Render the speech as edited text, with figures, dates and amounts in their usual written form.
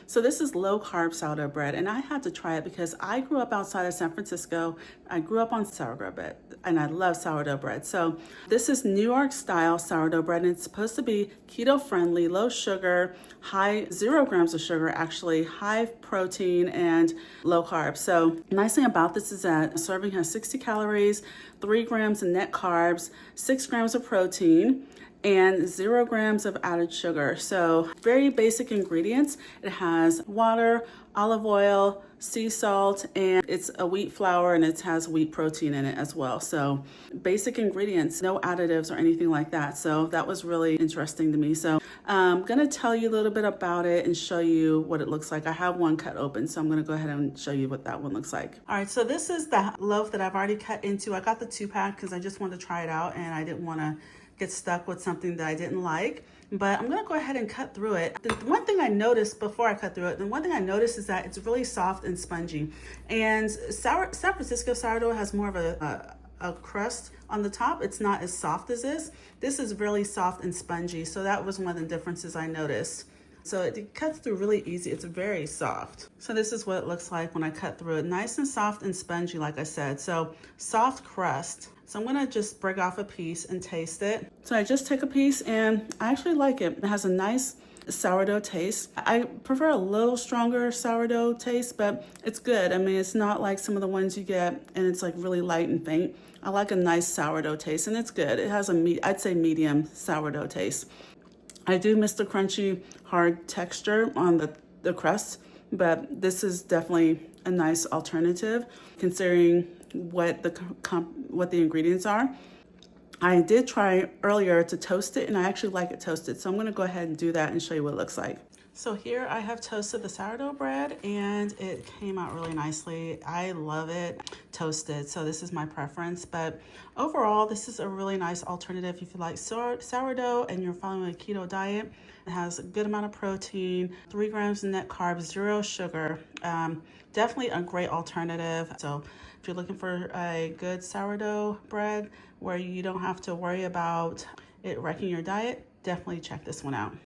So this is low carb sourdough bread, and I had to try it because I grew up outside of San Francisco. I grew up on sourdough bread, and I love sourdough bread. So this is New York style sourdough bread, and it's supposed to be keto friendly, low sugar, high 0 grams of sugar, actually high protein and low carb. So the nice thing about this is that a serving has 60 calories, 3 grams of net carbs, 6 grams of protein, and 0 grams of added sugar. So very basic ingredients. It has water, olive oil, sea salt, and it's a wheat flour, and it has wheat protein in it as well. So basic ingredients, no additives or anything like that. So that was really interesting to me. So I'm gonna tell you a little bit about it and show you what it looks like. I have one cut open, so I'm gonna go ahead and show you what that one looks like. All right, so this is the loaf that I've already cut into. I got the 2-pack because I just wanted to try it out, and I didn't wanna get stuck with something that I didn't like. But I'm gonna go ahead and cut through it. The one thing I noticed before I cut through it, the one thing I noticed is that it's really soft and spongy. And San Francisco sourdough has more of a crust on the top. It's not as soft as this. This is really soft and spongy. So that was one of the differences I noticed. So it cuts through really easy. It's very soft. So this is what it looks like when I cut through it. Nice and soft and spongy, like I said. So soft crust. So I'm gonna just break off a piece and taste it. So I just take a piece and I actually like it. It has a nice sourdough taste. I prefer a little stronger sourdough taste, but it's good. I mean, it's not like some of the ones you get and it's like really light and faint. I like a nice sourdough taste, and it's good. It has I'd say medium sourdough taste. I do miss the crunchy, hard texture on the crust, but this is definitely a nice alternative considering what the ingredients are. I did try earlier to toast it, and I actually like it toasted. So I'm gonna go ahead and do that and show you what it looks like. So here I have toasted the sourdough bread, and it came out really nicely. I love it toasted, so this is my preference. But overall, this is a really nice alternative if you like sourdough and you're following a keto diet. It has a good amount of protein, 3 grams of net carbs, 0 sugar. Definitely a great alternative. So if you're looking for a good sourdough bread where you don't have to worry about it wrecking your diet, definitely check this one out.